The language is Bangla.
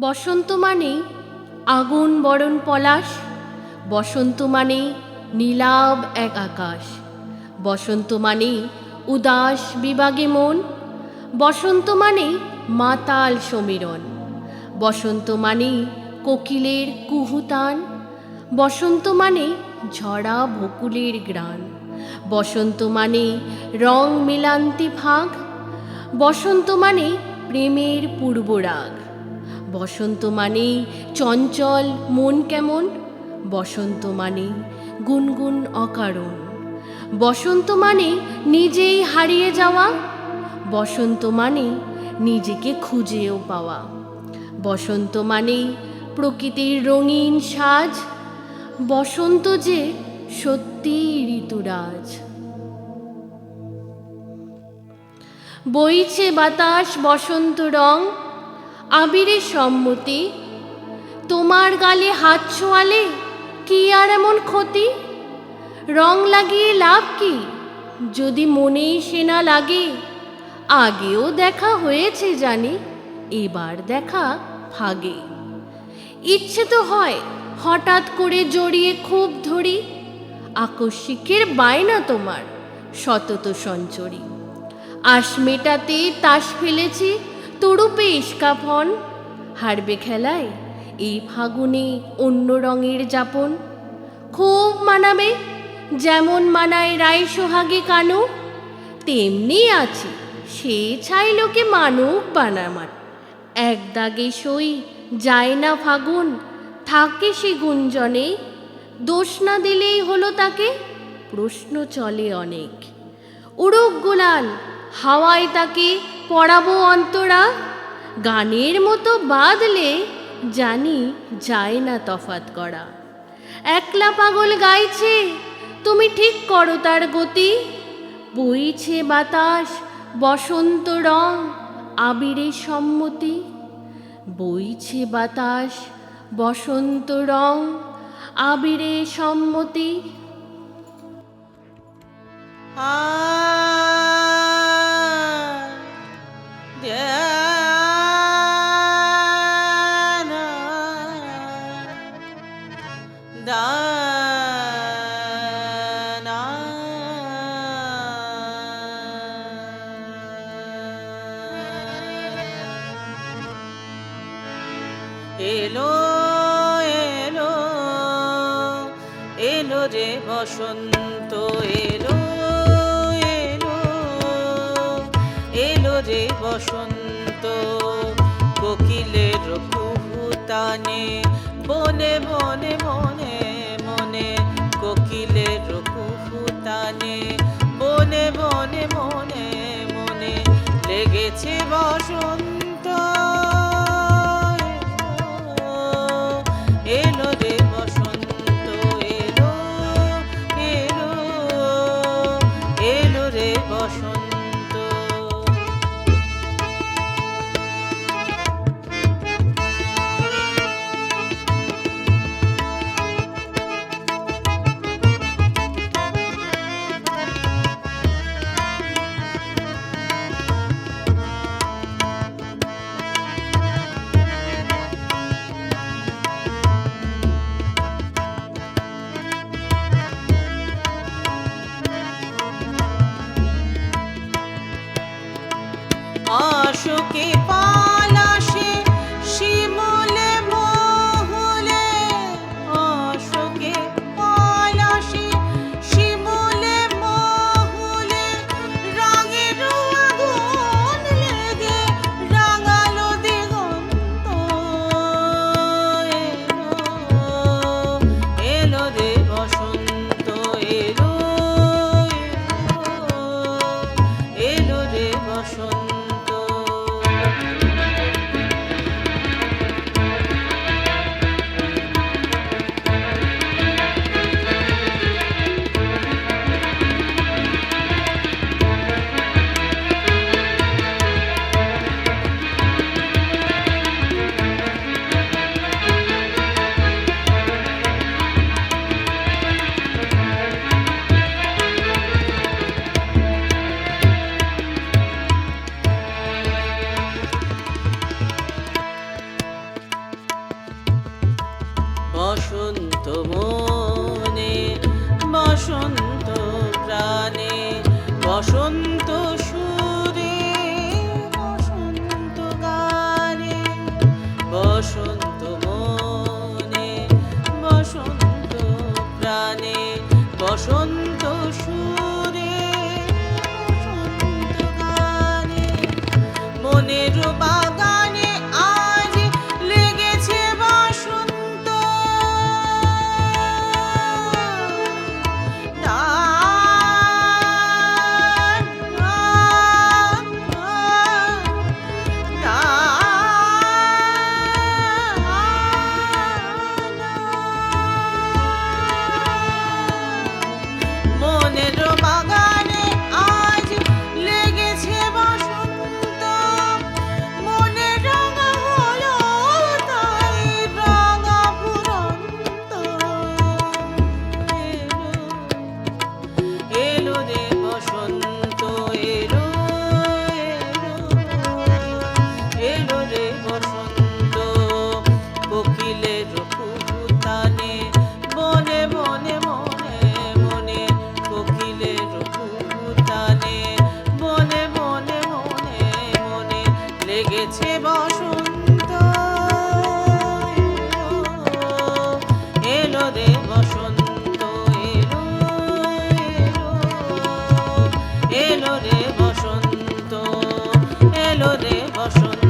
বসন্ত মানে আগুন বরণ পলাশ, বসন্ত মানে নীলাভ এক আকাশ, বসন্ত মানে উদাস বিবাগে মন, বসন্ত মানে মাতাল সমীরণ, বসন্ত মানে কোকিলের কুহুতান, বসন্ত মানে ঝরা বকুলের গ্রাণ, বসন্ত মানে রং মেলান্তি ভাগ, বসন্ত মানে প্রেমের পূর্বরাগ, বসন্ত মানে চঞ্চল মন কেমন, বসন্ত মানে গুনগুন অকারণ, বসন্ত মানে নিজেই হারিয়ে যাওয়া, বসন্ত মানে নিজেকে খুঁজেও পাওয়া, বসন্ত মানে প্রকৃতির রঙিন সাজ, বসন্ত যে সত্যিই ঋতুরাজ। বইছে বাতাস বসন্ত রং, আবিরের সম্মতি, তোমার গালে হাত ছোঁয়ালে কি আর এমন ক্ষতি, রং লাগিয়ে লাভ কি যদি মনেই সে না লাগে, আগেও দেখা হয়েছে জানি, এবার দেখা ভাগে, ইচ্ছে তো হয় হঠাৎ করে জড়িয়ে খুব ধরি, আকস্মিকের বায়না তোমার সতত সঞ্চরী, আশ মেটাতে তাস ফেলেছি তরুপে ইস্কাফন, হারবে খেলায় এই ফাগুনে অন্য রঙের যাপন, খুব মানাবে যেমন মানায় রায় সোহাগে কানু, তেমনি আছি সে ছাই লোকে মানুক বানামার, এক দাগে সই যায় না ফাগুন, থাকে সে গুঞ্জনে, দোষ না দিলেই হলো তাকে, প্রশ্ন চলে অনেক, উড়ুক গুলাল হাওয়ায় তাকে পড়াবো অন্তরা, গানের মতো বাদলে জানি যায় না তফাত করা, একলা পাগল গাইছে তুমি ঠিক করো তার গতি, বইছে বাতাস বসন্ত রং আবিরের সম্মতি, বইছে বাতাস বসন্ত রং আবিরের সম্মতি। এলো এলো এলো রে বসন্ত, এলো এলো এলো রে বসন্ত, কোকিলের কুহুতানে বনে বনে মনে মনে, কোকিলের কুহুতানে বনে বনে মনে মনে, লেগেছে বসন্ত, এলো রে বসন্ত, এলো এলো এলো রে বসন্ত। আশুকে পালাশে শিমুলে মহুলে, আশুকে পালাশে শিমুলে মহুলে, রঙের আগুন লেগে রাঙালো দিগন্ত, এলো এলো রে বসন্ত, এলো এলো রে বসন্ত। এসেছে বসন্ত, এলো রে বসন্ত, এলো এলো, এলো রে বসন্ত, এলো রে বসন্ত।